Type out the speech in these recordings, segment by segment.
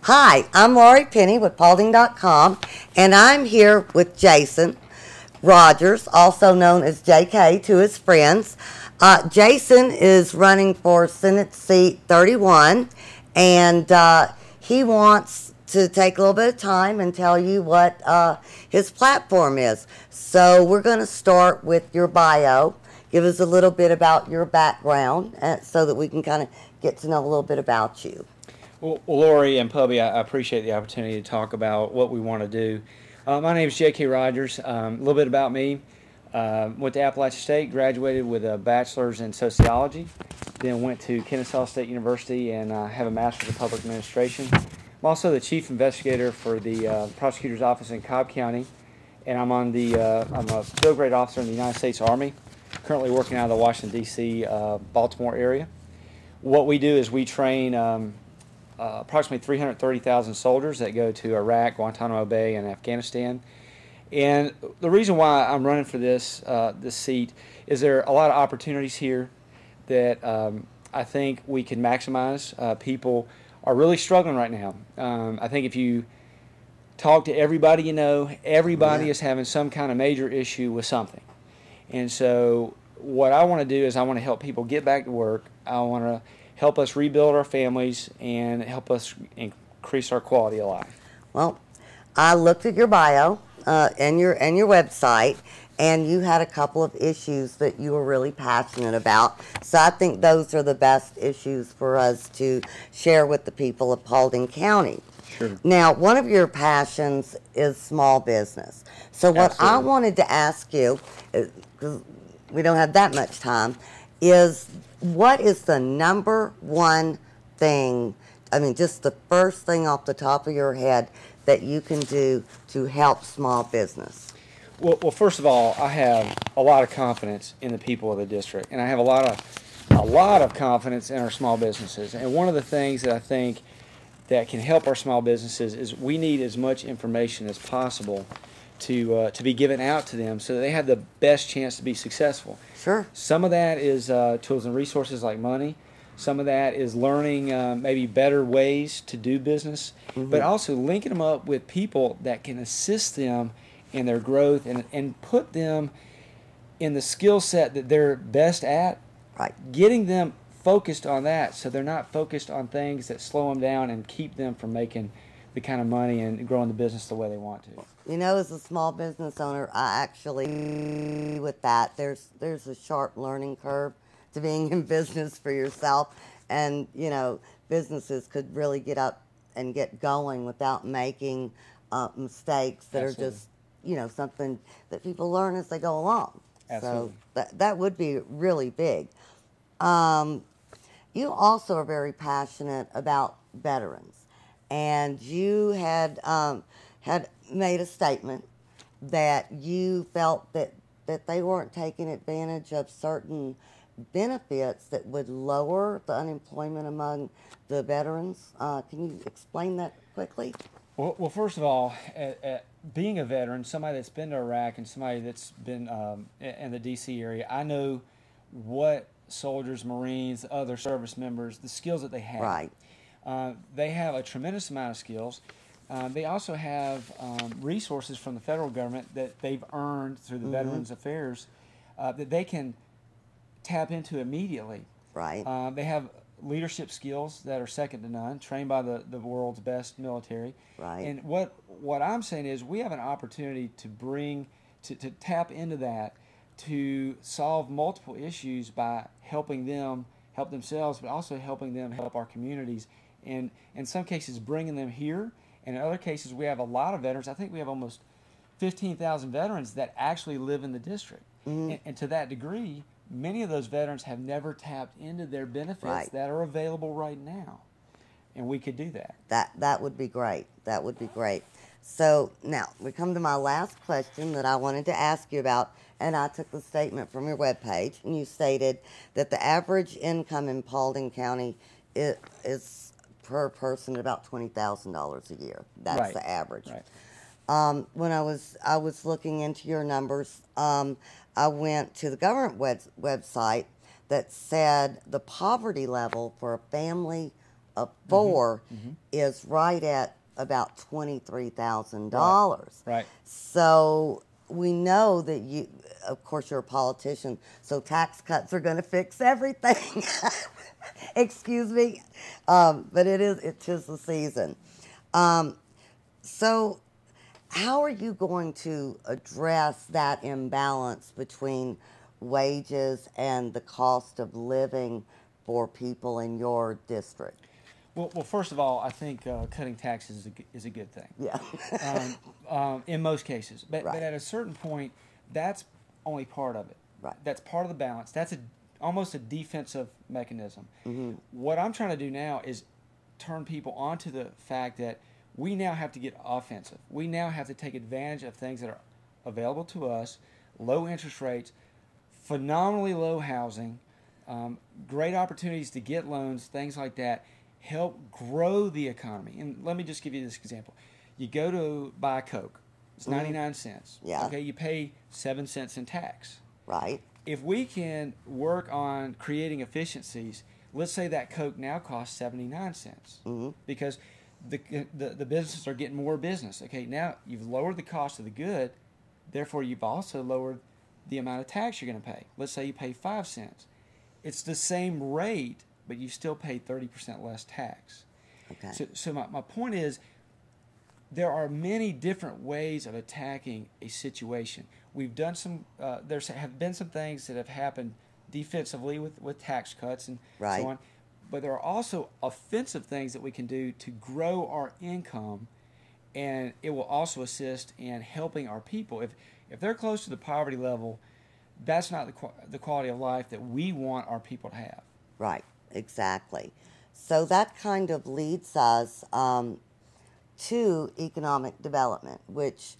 Hi, I'm Laurie Penny with Paulding.com, and I'm here with Jason Rogers, also known as JK to his friends. Jason is running for Senate Seat 31, and he wants to take a little bit of time and tell you what his platform is. So we're going to start with your bio. Give us a little bit about your background so that we can kind of get to know a little bit about you. Well, Laurie and Pubby, I appreciate the opportunity to talk about what we want to do. My name is J.K. Rogers. A little bit about me. Went to Appalachian State, graduated with a bachelor's in sociology, then went to Kennesaw State University and have a master's in public administration. I'm also the chief investigator for the prosecutor's office in Cobb County, and I'm a field grade officer in the United States Army, currently working out of the Washington, D.C., Baltimore area. What we do is we train approximately 330,000 soldiers that go to Iraq, Guantanamo Bay, and Afghanistan. And the reason why I'm running for this seat is there are a lot of opportunities here that I think we can maximize. People are really struggling right now. I think if you talk to everybody you know, everybody is having some kind of major issue with something. And so what I want to do is I want to help people get back to work. I want to help us rebuild our families and help us increase our quality of life. Well, I looked at your bio and your website, and you had a couple of issues that you were really passionate about. So I think those are the best issues for us to share with the people of Paulding County. Sure. Now, one of your passions is small business. So what I wanted to ask you, because we don't have that much time, is what is the number one thing, I mean, just the first thing off the top of your head that you can do to help small business? Well, first of all, I have a lot of confidence in the people of the district, and I have a lot of confidence in our small businesses. And one of the things that I think that can help our small businesses is we need as much information as possible to be given out to them so that they have the best chance to be successful. Sure. Some of that is tools and resources like money. Some of that is learning maybe better ways to do business, but also linking them up with people that can assist them in their growth and put them in the skill set that they're best at. Right. Getting them focused on that so they're not focused on things that slow them down and keep them from making the kind of money and growing the business the way they want to. You know, as a small business owner, I actually, with that, there's a sharp learning curve to being in business for yourself. And, you know, businesses could really get up and get going without making mistakes that are just, you know, something that people learn as they go along. Absolutely. So that would be really big. You also are very passionate about veterans. And you had made a statement that you felt that they weren't taking advantage of certain benefits that would lower the unemployment among the veterans. Can you explain that quickly? Well, first of all, being a veteran, somebody that's been to Iraq and somebody that's been in the D.C. area, I know what soldiers, Marines, other service members, the skills that they have. Right. They have a tremendous amount of skills. They also have resources from the federal government that they've earned through the Veterans Affairs that they can tap into immediately. Right. They have leadership skills that are second to none, trained by the world's best military. Right. And what I'm saying is we have an opportunity to tap into that to solve multiple issues by helping them help themselves, but also helping them help our communities. And in some cases, bringing them here. And in other cases, we have a lot of veterans. I think we have almost 15,000 veterans that actually live in the district. And to that degree, many of those veterans have never tapped into their benefits that are available right now. And we could do that. That would be great. That would be great. So now we come to my last question that I wanted to ask you about. And I took the statement from your webpage, and you stated that the average income in Paulding County is per person about $20,000 a year. That's the average. Right. When I was looking into your numbers, I went to the government website that said the poverty level for a family of 4 Mm-hmm. is right at about $23,000. Right. So we know that you, of course, you're a politician, so tax cuts are going to fix everything. Excuse me, but it is the season. So how are you going to address that imbalance between wages and the cost of living for people in your district? Well, first of all, I think cutting taxes is a good thing. Yeah. In most cases. But Right. at a certain point, that's only part of it. Right. That's part of the balance. That's almost a defensive mechanism. Mm-hmm. What I'm trying to do now is turn people onto the fact that we now have to get offensive. We now have to take advantage of things that are available to us, low interest rates, phenomenally low housing, great opportunities to get loans, things like that, help grow the economy. And let me just give you this example. You go to buy a Coke. It's 99 cents. Yeah. Okay, you pay 7 cents in tax. Right. If we can work on creating efficiencies, let's say that Coke now costs 79 cents because the businesses are getting more business. Okay, now you've lowered the cost of the good, therefore you've also lowered the amount of tax you're going to pay. Let's say you pay 5 cents. It's the same rate, but you still pay 30% less tax. Okay. So my point is, there are many different ways of attacking a situation. We've done some. There have been some things that have happened defensively with tax cuts and Right. so on, but there are also offensive things that we can do to grow our income, and it will also assist in helping our people. If they're close to the poverty level, that's not the quality of life that we want our people to have. Right. Exactly. So that kind of leads us to economic development, which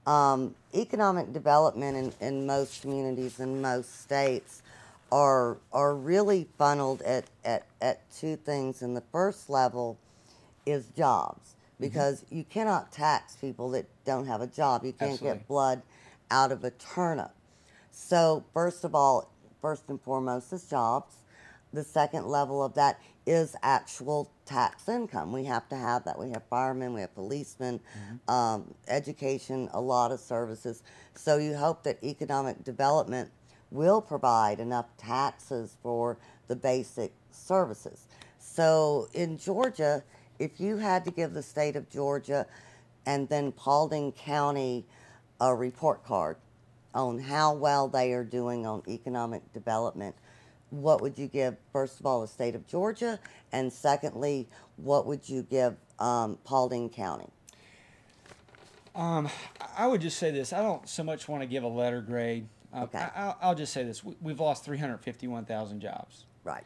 economic development in most communities in most states are really funneled at two things. And the first level is jobs, because you cannot tax people that don't have a job. You can't Absolutely. get blood out of a turnip. So first and foremost is jobs. The second level of that is actual tax income. We have to have that. We have firemen, we have policemen, education, a lot of services. So you hope that economic development will provide enough taxes for the basic services. So in Georgia, if you had to give the state of Georgia and then Paulding County a report card on how well they are doing on economic development, what would you give, first of all, the state of Georgia, and secondly, what would you give Paulding County? I would just say this. I don't so much want to give a letter grade. Okay. I'll just say this. We've lost 351,000 jobs Right.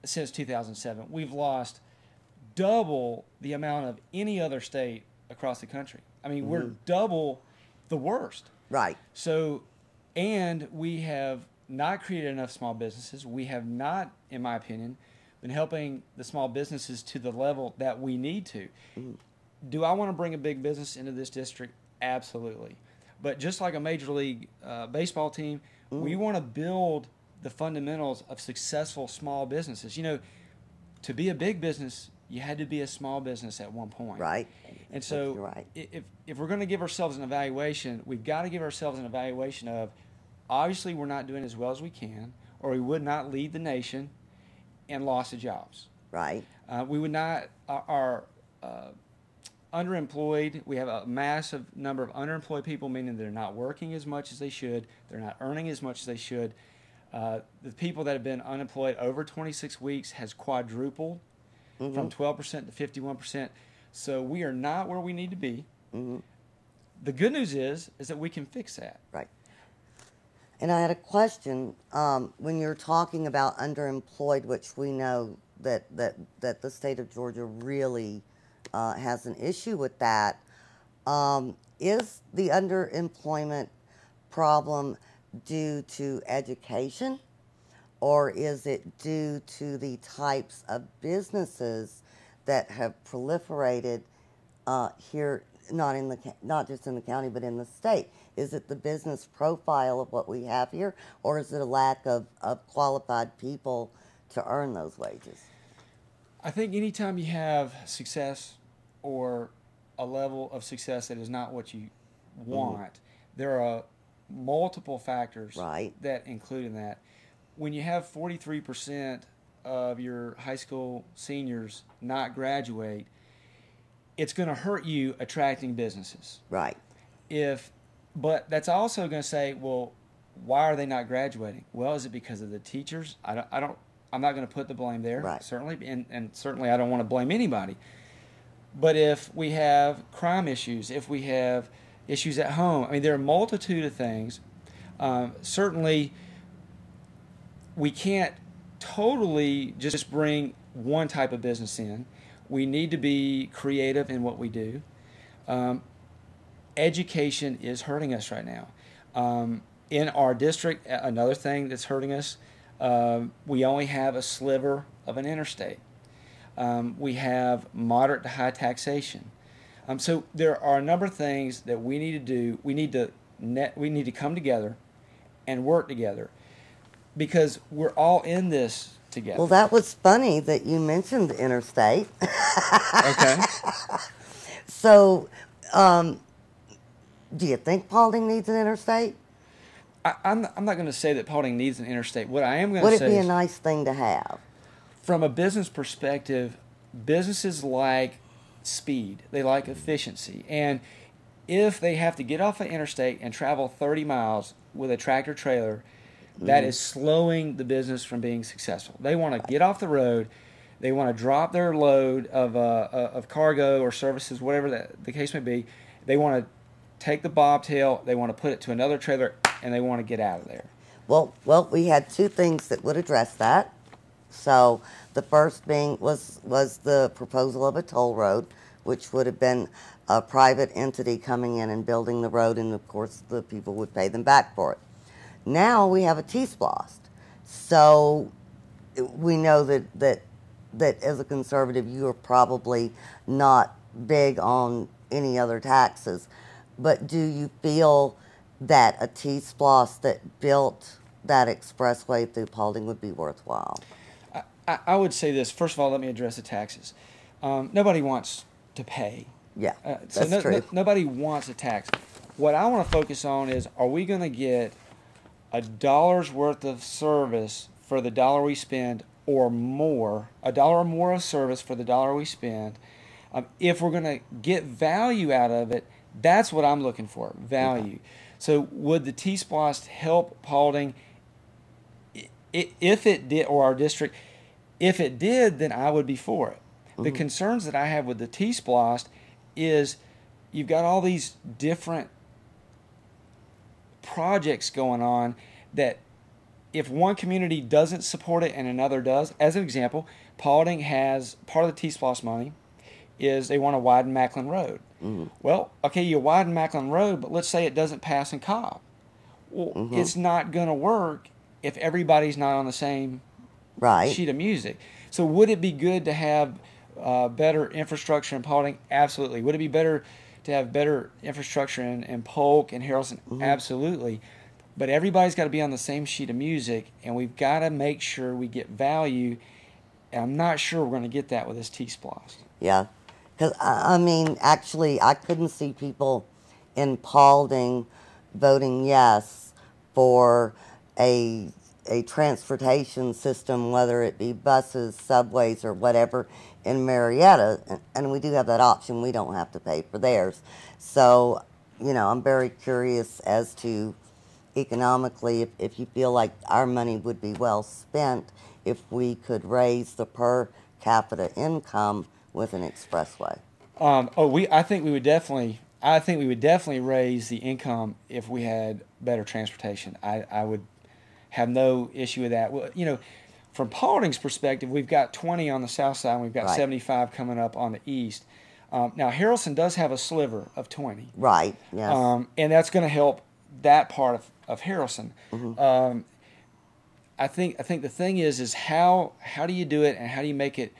since 2007. We've lost double the amount of any other state across the country. I mean, we're double the worst. Right. So, and we have not created enough small businesses. We have not, in my opinion, been helping the small businesses to the level that we need to. Do I want to bring a big business into this district? Absolutely. But just like a Major League baseball team, we want to build the fundamentals of successful small businesses. You know, to be a big business, you had to be a small business at one point. Right. And so You're right. if we're going to give ourselves an evaluation, we've got to give ourselves an evaluation of, obviously we're not doing as well as we can, or we would not lead the nation and lost the jobs. Right. We would not, are underemployed. We have a massive number of underemployed people, meaning they're not working as much as they should. They're not earning as much as they should. The people that have been unemployed over 26 weeks has quadrupled from 12% to 51%. So we are not where we need to be. The good news is that we can fix that. Right. And I had a question. When you're talking about underemployed, which we know that the state of Georgia really has an issue with that, is the underemployment problem due to education, or is it due to the types of businesses that have proliferated here, not just in the county, but in the state? Is it the business profile of what we have here, or is it a lack of qualified people to earn those wages? I think anytime you have success or a level of success that is not what you want, there are multiple factors Right. that include in that. When you have 43% of your high school seniors not graduate, it's going to hurt you attracting businesses. Right. But that's also going to say, well, why are they not graduating? Well, is it because of the teachers? I'm not going to put the blame there. Right. Certainly, and certainly I don't want to blame anybody. But if we have crime issues, if we have issues at home, I mean, there are a multitude of things. Certainly, we can't totally just bring one type of business in. We need to be creative in what we do. Education is hurting us right now. In our district, another thing that's hurting us, we only have a sliver of an interstate. We have moderate to high taxation. So there are a number of things that we need to do. We need to come together and work together because we're all in this together. Well, that was funny that you mentioned the interstate. Okay. So, do you think Paulding needs an interstate? I'm not going to say that Paulding needs an interstate. What I am going to say Would it be a is, nice thing to have? from a business perspective, businesses like speed. They like efficiency. And if they have to get off an interstate and travel 30 miles with a tractor trailer, that is slowing the business from being successful. They want to get off the road. They want to drop their load of cargo or services, whatever the case may be. They want to take the bobtail. They want to put it to another trailer, and they want to get out of there. Well, we had two things that would address that. So the first being was the proposal of a toll road, which would have been a private entity coming in and building the road, and of course the people would pay them back for it. Now we have a T-Splost. So we know that as a conservative you are probably not big on any other taxes, but do you feel that a T-Splost that built that expressway through Paulding would be worthwhile? I would say this. First of all, let me address the taxes. Nobody wants to pay. Yeah, that's true. Nobody wants a tax. What I want to focus on is, are we going to get $1 worth of service for the dollar we spend or more, $1 or more of service for the dollar we spend? If we're going to get value out of it, that's what I'm looking for, value. Okay. So would the T-Splost help Paulding? If it did, or our district, if it did, then I would be for it. The concerns that I have with the T-Splost is you've got all these different projects going on that if one community doesn't support it and another does, as an example, Paulding has part of the T-Splost money is they want to widen Macklin Road. Well, okay, you widen Macklin Road, but let's say it doesn't pass in Cobb. Well, it's not going to work if everybody's not on the same sheet of music. So would it be good to have better infrastructure in Paulding? Absolutely. Would it be better to have better infrastructure in Polk and Harrelson? Absolutely. But everybody's got to be on the same sheet of music, and we've got to make sure we get value. And I'm not sure we're going to get that with this T-Splost. Yeah. Because, I mean, actually, I couldn't see people in Paulding voting yes for a transportation system, whether it be buses, subways, or whatever, in Marietta. And we do have that option. We don't have to pay for theirs. So, you know, I'm very curious as to economically if you feel like our money would be well spent if we could raise the per capita income with an expressway. I think we would definitely raise the income if we had better transportation. I would have no issue with that. Well, you know, from Paulding's perspective, we've got 20 on the south side, and we've got 75 coming up on the east. Now, Harrelson does have a sliver of 20. Right, yes. And that's going to help that part of Harrelson. I think the thing is how do you do it, and how do you make it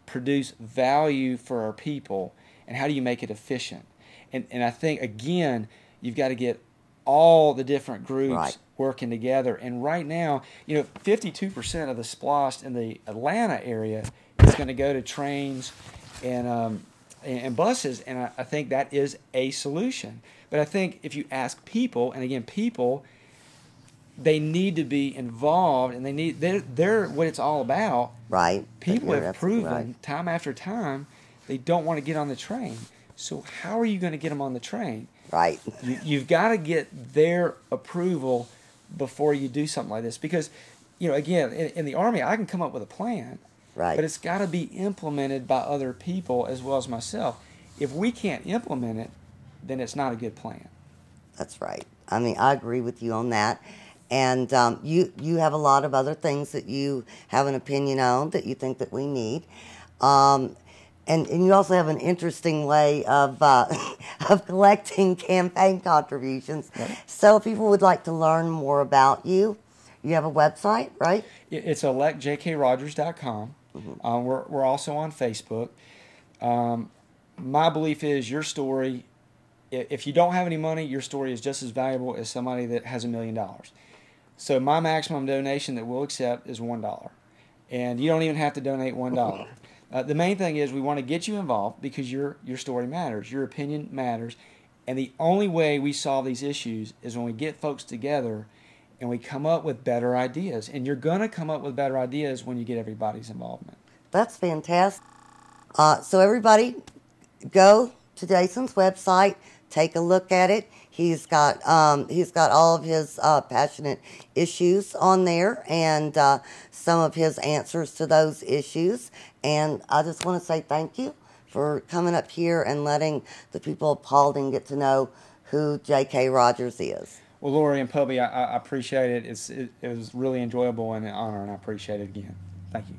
produce value for our people, and how do you make it efficient? And I think, again, you've got to get all the different groups working together. And right now, you know, 52% of the Splost in the Atlanta area it's going to go to trains and buses, and I think that is a solution. But I think if you ask people, and again, people, they need to be involved, and they're what it's all about. Right. People have proven time after time they don't want to get on the train. So how are you going to get them on the train? Right. You've got to get their approval before you do something like this, because, again, in the Army, I can come up with a plan, right, but it's got to be implemented by other people as well as myself. If we can't implement it, then it's not a good plan. That's right. I mean, I agree with you on that. And you have a lot of other things that you have an opinion on that you think that we need. And you also have an interesting way of of collecting campaign contributions. Right. So if people would like to learn more about you, you have a website, right? It's electjkrogers.com. Mm-hmm. We're also on Facebook. My belief is your story, if you don't have any money, your story is just as valuable as somebody that has $1 million. So my maximum donation that we'll accept is $1. And you don't even have to donate $1. The main thing is we want to get you involved because your story matters. Your opinion matters. And the only way we solve these issues is when we get folks together and we come up with better ideas. And you're going to come up with better ideas when you get everybody's involvement. That's fantastic. So everybody, go to Jason's website, take a look at it. He's got all of his passionate issues on there and some of his answers to those issues. And I just want to say thank you for coming up here and letting the people of Paulding get to know who J.K. Rogers is. Well, Laurie and Pubby, I appreciate it. It was really enjoyable and an honor, and I appreciate it again. Thank you.